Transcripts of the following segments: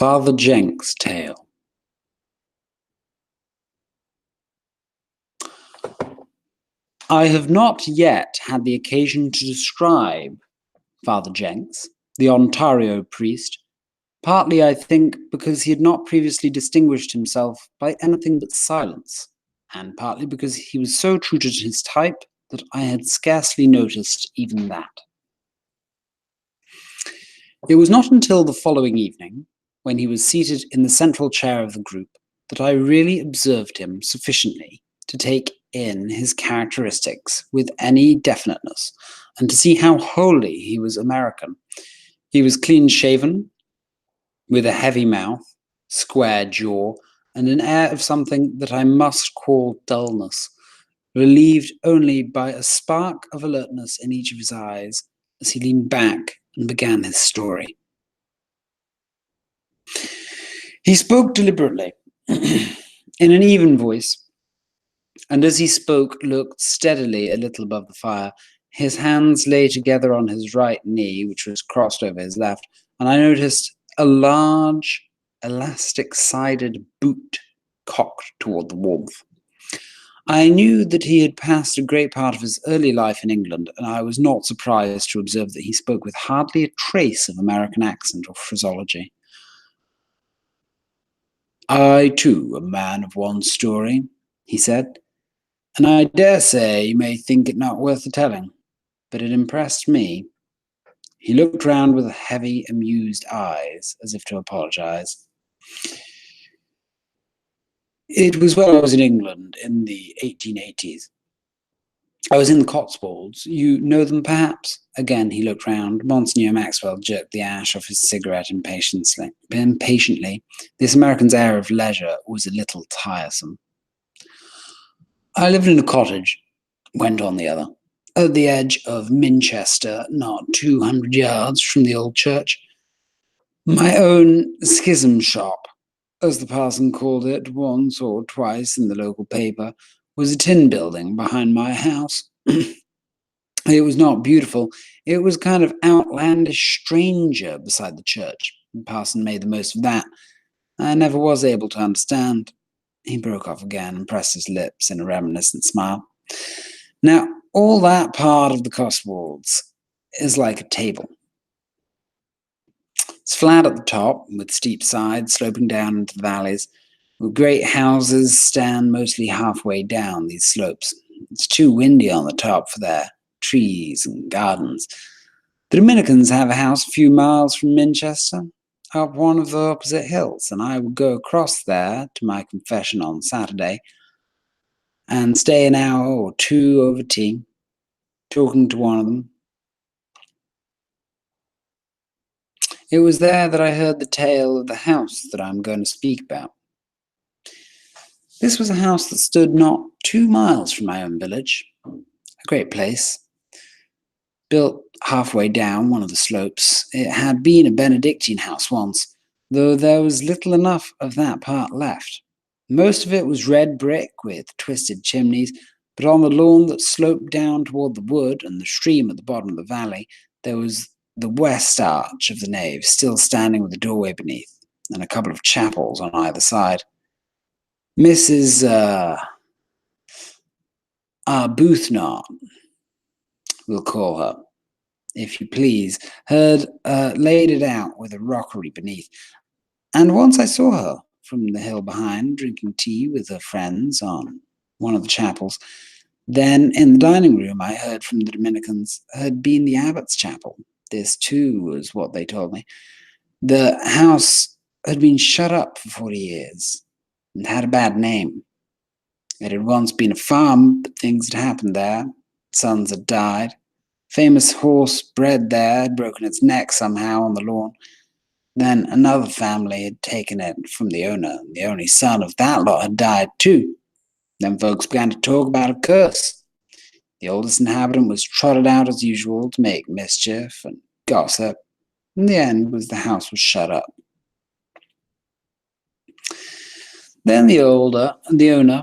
Father Jenks' Tale. I have not yet had the occasion to describe Father Jenks, the Ontario priest, partly, I think, because he had not previously distinguished himself by anything but silence, and partly because he was so true to his type that I had scarcely noticed even that. It was not until the following evening, when he was seated in the central chair of the group, that I really observed him sufficiently to take in his characteristics with any definiteness, and to see how wholly he was American. He was clean-shaven, with a heavy mouth, square jaw, and an air of something that I must call dullness, relieved only by a spark of alertness in each of his eyes as he leaned back and began his story. He spoke deliberately, in an even voice, and as he spoke looked steadily a little above the fire. His hands lay together on his right knee, which was crossed over his left, and I noticed a large, elastic-sided boot cocked toward the warmth. I knew that he had passed a great part of his early life in England, and I was not surprised to observe that he spoke with hardly a trace of American accent or phraseology. "I, too, am a man of one story," he said, "and I dare say you may think it not worth the telling, but it impressed me." He looked round with heavy, amused eyes, as if to apologize. "It was when I was in England in the 1880s. I was in the Cotswolds. You know them, perhaps?" Again he looked round. Monsignor Maxwell jerked the ash off his cigarette impatiently. This American's air of leisure was a little tiresome. "I lived in a cottage," went on the other, "at the edge of Minchester, not 200 yards from the old church. My own schism shop, as the parson called it once or twice in the local paper, was a tin building behind my house. It was not beautiful. It was a kind of outlandish stranger beside the church. The parson made the most of that. I never was able to understand." He broke off again and pressed his lips in a reminiscent smile. "Now, all that part of the Cotswolds is like a table. It's flat at the top, with steep sides sloping down into the valleys, with great houses stand mostly halfway down these slopes. It's too windy on the top for their trees and gardens. The Dominicans have a house a few miles from Minchester, up one of the opposite hills, and I would go across there to my confession on Saturday and stay an hour or two over tea, talking to one of them. It was there that I heard the tale of the house that I'm going to speak about. This was a house that stood not 2 miles from my own village, a great place, built halfway down one of the slopes. It had been a Benedictine house once, though there was little enough of that part left. Most of it was red brick with twisted chimneys, but on the lawn that sloped down toward the wood and the stream at the bottom of the valley, there was the west arch of the nave still standing with a doorway beneath, and a couple of chapels on either side. Mrs. Arbuthnot, we'll call her, if you please, had laid it out with a rockery beneath, and once I saw her from the hill behind, drinking tea with her friends on one of the chapels. Then in the dining room I heard from the Dominicans had been the abbot's chapel. This too was what they told me. The house had been shut up for 40 years and had a bad name. It had once been a farm, but things had happened there. Sons had died. Famous horse bred there had broken its neck somehow on the lawn. Then another family had taken it from the owner, and the only son of that lot had died too. Then folks began to talk about a curse. The oldest inhabitant was trotted out as usual to make mischief and gossip. In the end the house was shut up. Then the owner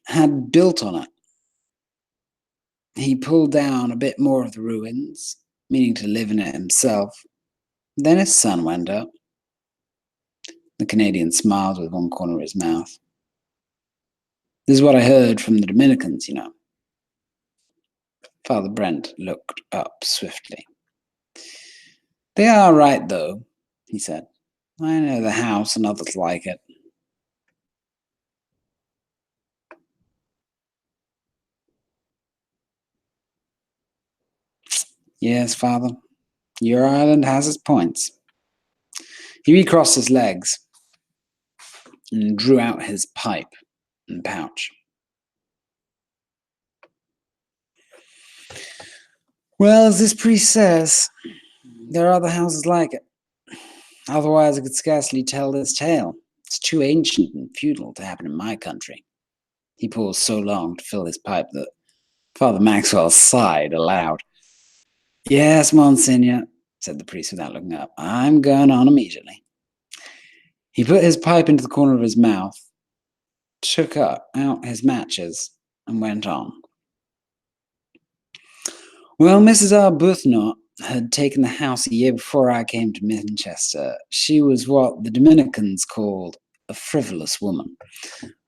had built on it. He pulled down a bit more of the ruins, meaning to live in it himself. Then his son went up. The Canadian smiled with one corner of his mouth. This is what I heard from the Dominicans, you know. Father Brent looked up swiftly. They are right, though, he said. I know the house and others like it. Yes, Father, your island has its points. He recrossed his legs and drew out his pipe and pouch. Well, as this priest says, there are other houses like it. Otherwise, I could scarcely tell this tale. It's too ancient and feudal to happen in my country. He paused so long to fill his pipe that Father Maxwell sighed aloud. Yes, Monsignor, said the priest without looking up. I'm going on immediately. He put his pipe into the corner of his mouth, took out his matches, and went on. Well, Mrs. Arbuthnot had taken the house a year before I came to Manchester. She was what the Dominicans called a frivolous woman,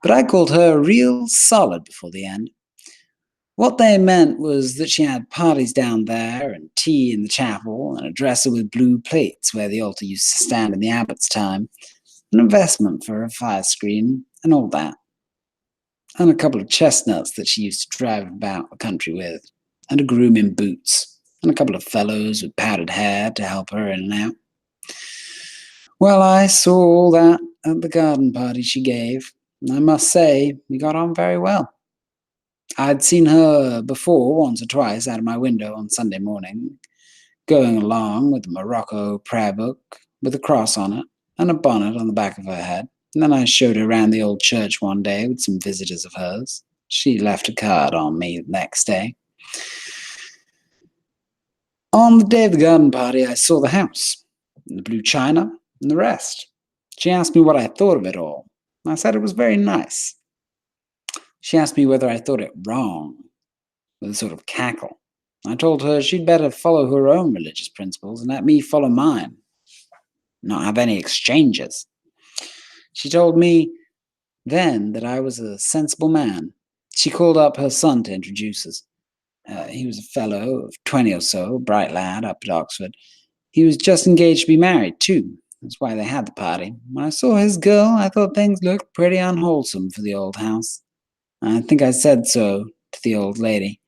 but I called her real solid before the end. What they meant was that she had parties down there, and tea in the chapel, and a dresser with blue plates where the altar used to stand in the abbot's time, an investment for a fire screen, and all that. And a couple of chestnuts that she used to drive about the country with, and a groom in boots, and a couple of fellows with powdered hair to help her in and out. Well, I saw all that at the garden party she gave, and I must say we got on very well. I'd seen her before once or twice out of my window on Sunday morning, going along with a Morocco prayer book with a cross on it and a bonnet on the back of her head. And then I showed her around the old church one day with some visitors of hers. She left a card on me the next day. On the day of the garden party, I saw the house, and the blue china, and the rest. She asked me what I thought of it all. I said it was very nice. She asked me whether I thought it wrong, with a sort of cackle. I told her she'd better follow her own religious principles and let me follow mine, not have any exchanges. She told me then that I was a sensible man. She called up her son to introduce us. He was a fellow of 20 or so, a bright lad up at Oxford. He was just engaged to be married, too. That's why they had the party. When I saw his girl, I thought things looked pretty unwholesome for the old house. I think I said so to the old lady.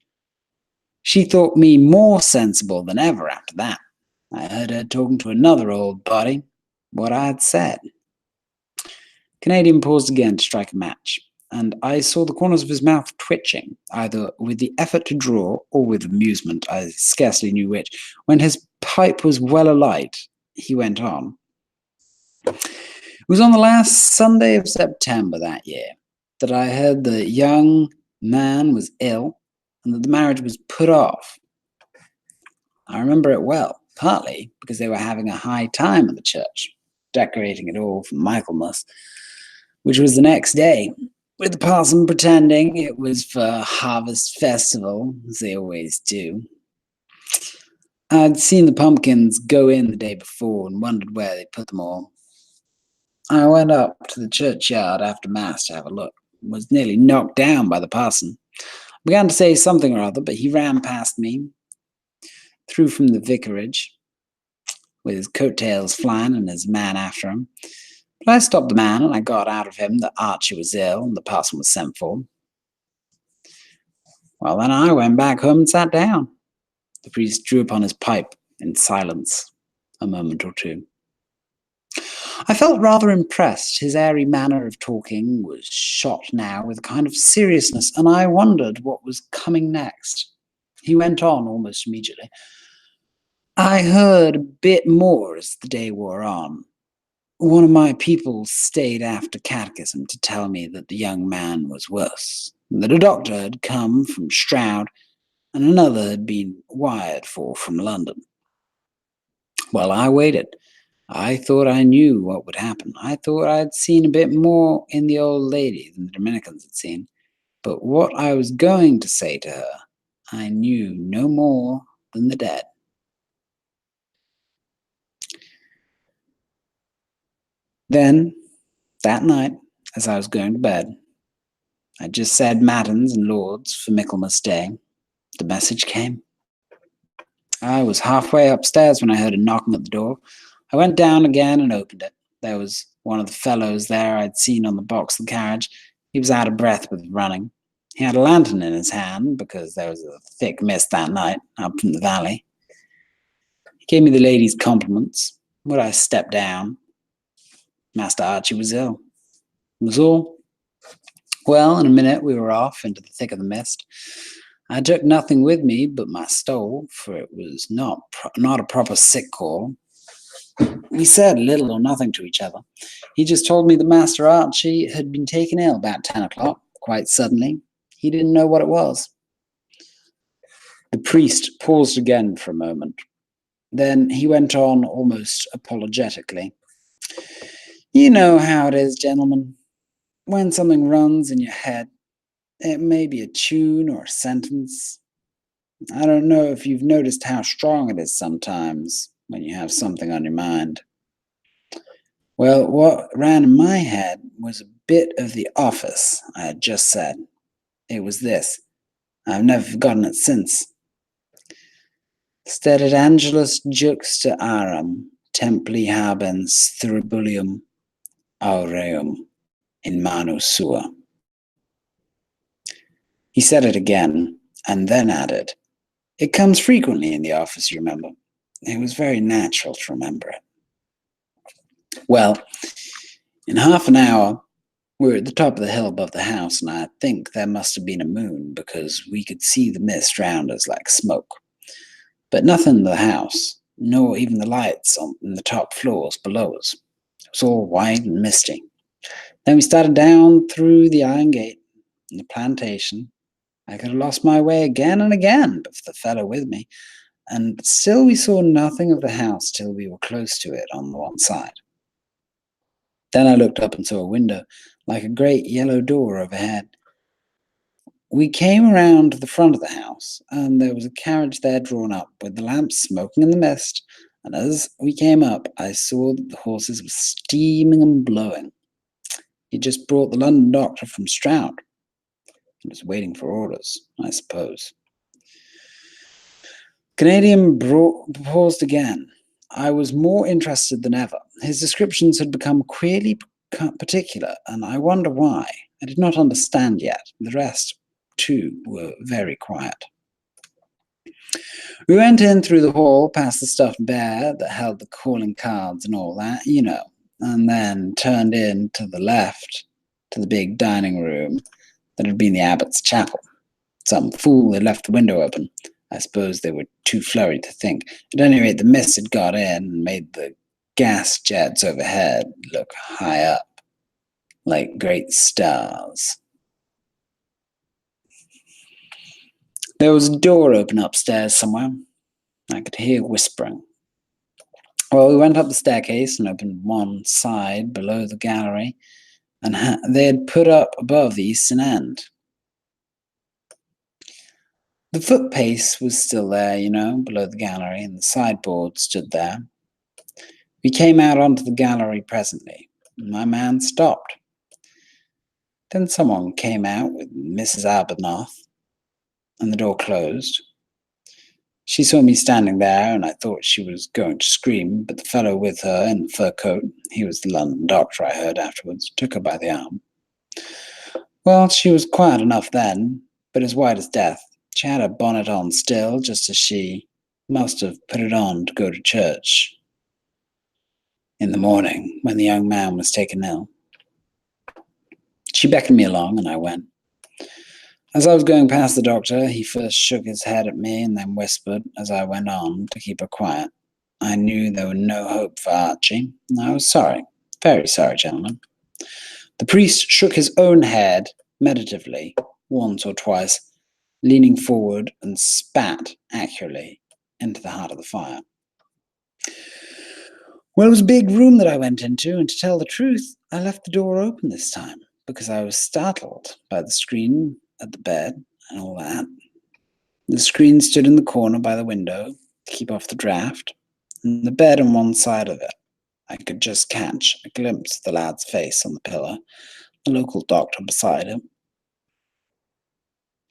She thought me more sensible than ever after that. I heard her talking to another old body, what I had said. Canadian paused again to strike a match, and I saw the corners of his mouth twitching, either with the effort to draw or with amusement, I scarcely knew which. When his pipe was well alight, he went on. It was on the last Sunday of September that year that I heard the young man was ill and that the marriage was put off. I remember it well, partly because they were having a high time at the church, decorating it all for Michaelmas, which was the next day, with the parson pretending it was for Harvest Festival, as they always do. I'd seen the pumpkins go in the day before and wondered where they put them all. I went up to the churchyard after Mass to have a look, and was nearly knocked down by the parson. I began to say something or other, but he ran past me, through from the vicarage, with his coattails flying and his man after him. But I stopped the man, and I got out of him that Archie was ill and the parson was sent for. Well, then I went back home and sat down. The priest drew upon his pipe in silence a moment or two. I felt rather impressed. His airy manner of talking was shot now with a kind of seriousness, and I wondered what was coming next. He went on almost immediately. I heard a bit more as the day wore on. One of my people stayed after catechism to tell me that the young man was worse, that a doctor had come from Stroud, and another had been wired for from London. Well, I waited. I thought I knew what would happen. I thought I'd seen a bit more in the old lady than the Dominicans had seen. But what I was going to say to her, I knew no more than the dead. Then, that night, as I was going to bed, I just said Matins and Lords for Michaelmas Day. The message came. I was halfway upstairs when I heard a knocking at the door. I went down again and opened it. There was one of the fellows there I'd seen on the box of the carriage. He was out of breath with running. He had a lantern in his hand because there was a thick mist that night up from the valley. He gave me the lady's compliments. When I stepped down, Master Archie was ill. It was all. Well, in a minute we were off into the thick of the mist. I took nothing with me but my stole, for it was not a proper sick call. We said little or nothing to each other. He just told me that Master Archie had been taken ill about 10 o'clock, quite suddenly. He didn't know what it was. The priest paused again for a moment. Then he went on almost apologetically. You know how it is, gentlemen. When something runs in your head, it may be a tune or a sentence. I don't know if you've noticed how strong it is sometimes when you have something on your mind. Well, what ran in my head was a bit of the office I had just said. It was this. I've never forgotten it since. Stedet angelus juxta aram, templi habens thuribulium aureum in manu sua. He said it again, and then added, it comes frequently in the office, you remember. It was very natural to remember it. Well, in half an hour, we were at the top of the hill above the house, and I think there must have been a moon, because we could see the mist round us like smoke. But nothing in the house, nor even the lights on the top floors below us. It was all white and misty. Then we started down through the iron gate in the plantation. I could have lost my way again and again, but for the fellow with me, and still we saw nothing of the house till we were close to it on the one side. Then I looked up and saw a window, like a great yellow door overhead. We came around to the front of the house, and there was a carriage there drawn up, with the lamps smoking in the mist, and as we came up, I saw that the horses were steaming and blowing. He just brought the London doctor from Stroud. He was waiting for orders, I suppose. Canadian paused again. I was more interested than ever. His descriptions had become queerly particular, and I wonder why. I did not understand yet. The rest, too, were very quiet. We went in through the hall, past the stuffed bear that held the calling cards and all that, you know, and then turned in to the left to the big dining room that had been the abbot's chapel. Some fool had left the window open. I suppose they were too flurried to think. At any rate, the mist had got in and made the gas jets overhead look high up, like great stars. There was a door open upstairs somewhere. I could hear whispering. Well, we went up the staircase and opened one side below the gallery, and they had put up above the eastern end. The footpace was still there, you know, below the gallery, and the sideboard stood there. We came out onto the gallery presently, and my man stopped. Then someone came out with Mrs. Arbuthnot, and the door closed. She saw me standing there, and I thought she was going to scream, but the fellow with her in the fur coat, he was the London doctor I heard afterwards, took her by the arm. Well, she was quiet enough then, but as white as death. She had her bonnet on still, just as she must have put it on to go to church in the morning when the young man was taken ill. She beckoned me along, and I went. As I was going past the doctor, he first shook his head at me and then whispered as I went on to keep her quiet. I knew there was no hope for Archie, and I was sorry, very sorry, gentlemen. The priest shook his own head meditatively once or twice, leaning forward and spat accurately into the heart of the fire. Well, it was a big room that I went into, and to tell the truth, I left the door open this time, because I was startled by the screen at the bed and all that. The screen stood in the corner by the window to keep off the draft, and the bed on one side of it. I could just catch a glimpse of the lad's face on the pillow, the local doctor beside him.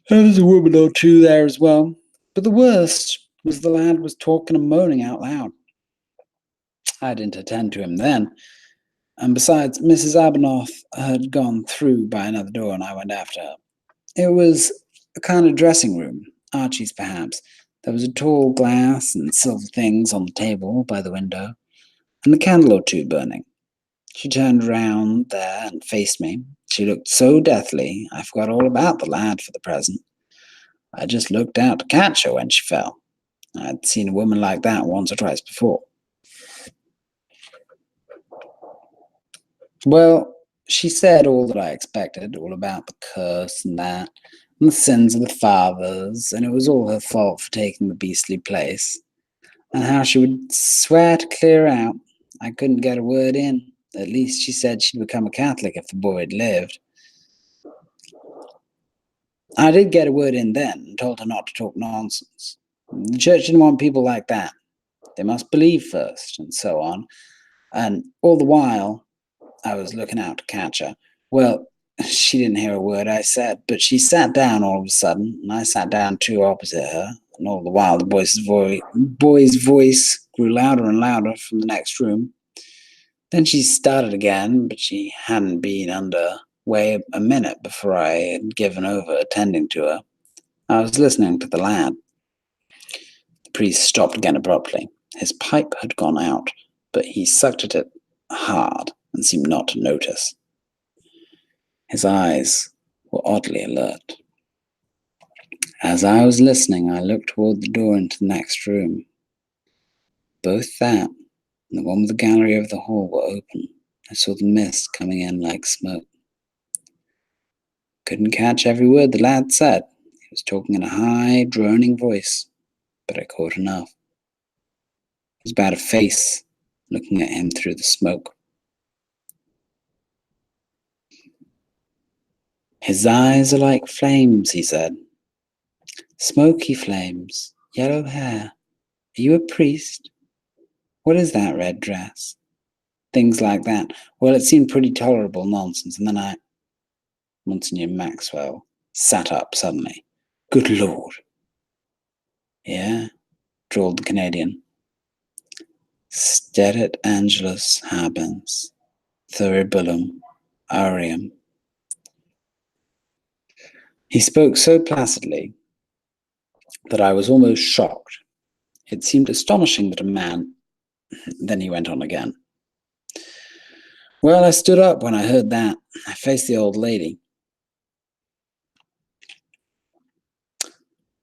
There was a woman or two there as well, but the worst was the lad was talking and moaning out loud. I didn't attend to him then, and besides, Mrs. Abernoth had gone through by another door and I went after her. It was a kind of dressing room, Archie's perhaps. There was a tall glass and silver things on the table by the window, and a candle or two burning. She turned round there and faced me. She looked so deathly, I forgot all about the lad for the present. I just looked out to catch her when she fell. I'd seen a woman like that once or twice before. Well, she said all that I expected, all about the curse and that, and the sins of the fathers, and it was all her fault for taking the beastly place, and how she would swear to clear out. I couldn't get a word in. At least she said she'd become a Catholic if the boy had lived. I did get a word in then and told her not to talk nonsense. The church didn't want people like that. They must believe first, and so on. And all the while, I was looking out to catch her. Well, she didn't hear a word I said, but she sat down all of a sudden, and I sat down too opposite her, and all the while the boy's voice grew louder and louder from the next room. Then she started again, but she hadn't been under way a minute before I had given over attending to her. I was listening to the lad. The priest stopped again abruptly. His pipe had gone out, but he sucked at it hard and seemed not to notice. His eyes were oddly alert. As I was listening, I looked toward the door into the next room. Both that and the one with the gallery over the hall were open. I saw the mist coming in like smoke. Couldn't catch every word the lad said. He was talking in a high, droning voice, but I caught enough. It was about a face looking at him through the smoke. His eyes are like flames, he said. Smoky flames, yellow hair. Are you a priest? What is that red dress? Things like that. Well, it seemed pretty tolerable nonsense, and then Monsignor Maxwell sat up suddenly. Good Lord. Yeah, drawled the Canadian. Stedet Angelus habens, thuribulum aureum. He spoke so placidly that I was almost shocked. It seemed astonishing that a man... Then he went on again. Well, I stood up when I heard that. I faced the old lady.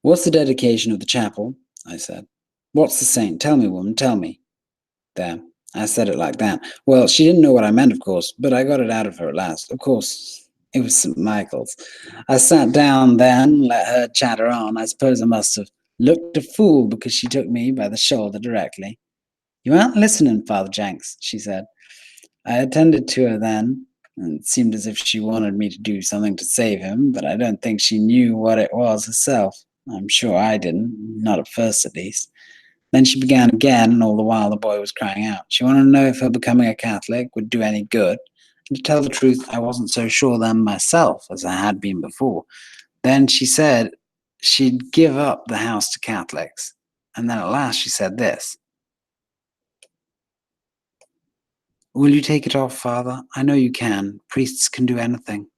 What's the dedication of the chapel? I said. What's the saint? Tell me, woman, tell me. There, I said it like that. Well, she didn't know what I meant, of course, but I got it out of her at last. Of course, it was St. Michael's. I sat down then and let her chatter on. I suppose I must have looked a fool because she took me by the shoulder directly. You aren't listening, Father Jenks, she said. I attended to her then, and it seemed as if she wanted me to do something to save him, but I don't think she knew what it was herself. I'm sure I didn't, not at first at least. Then she began again, and all the while the boy was crying out. She wanted to know if her becoming a Catholic would do any good. And to tell the truth, I wasn't so sure then myself as I had been before. Then she said she'd give up the house to Catholics. And then at last she said this. Will you take it off, Father? I know you can. Priests can do anything.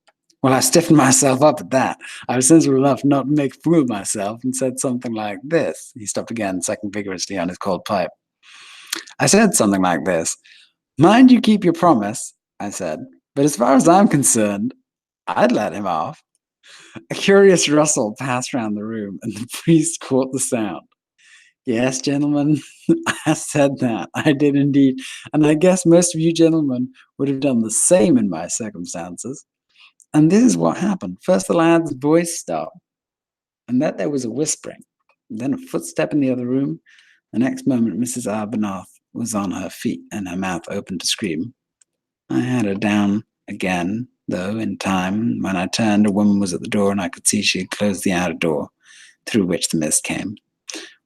Well, I stiffened myself up at that. I was sensible enough not to make a fool of myself and said something like this. He stopped again, sucking vigorously on his cold pipe. I said something like this. Mind you keep your promise, I said, but as far as I'm concerned, I'd let him off. A curious rustle passed round the room, and the priest caught the sound. Yes, gentlemen, I said that. I did indeed. And I guess most of you gentlemen would have done the same in my circumstances. And this is what happened. First the lad's voice stopped, and then there was a whispering. Then a footstep in the other room. The next moment Mrs. Abernoth was on her feet and her mouth open to scream. I had her down again, though, in time. When I turned, a woman was at the door, and I could see she had closed the outer door, through which the mist came.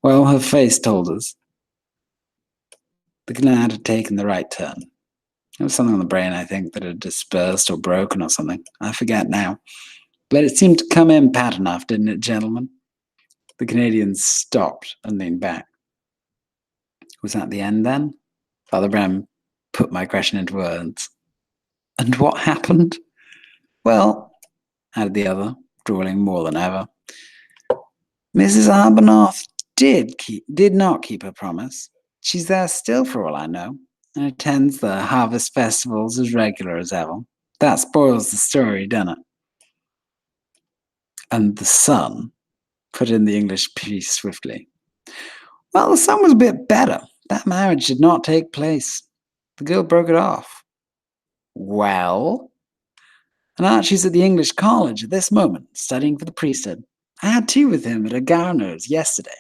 Well, her face told us. The canard had taken the right turn. There was something on the brain, I think, that had dispersed or broken or something. I forget now. But it seemed to come in pat enough, didn't it, gentlemen? The Canadian stopped and leaned back. Was that the end then? Father Brown put my question into words. And what happened? Well, added the other, drawling more than ever, Mrs. Arbuthnot did not keep her promise. She's there still, for all I know, and attends the harvest festivals as regular as ever. That spoils the story, doesn't it? And the son, put in the English piece swiftly. Well, the son was a bit better. That marriage did not take place. The girl broke it off. Well? And Archie's at the English college at this moment, studying for the priesthood. I had tea with him at a gardener's yesterday.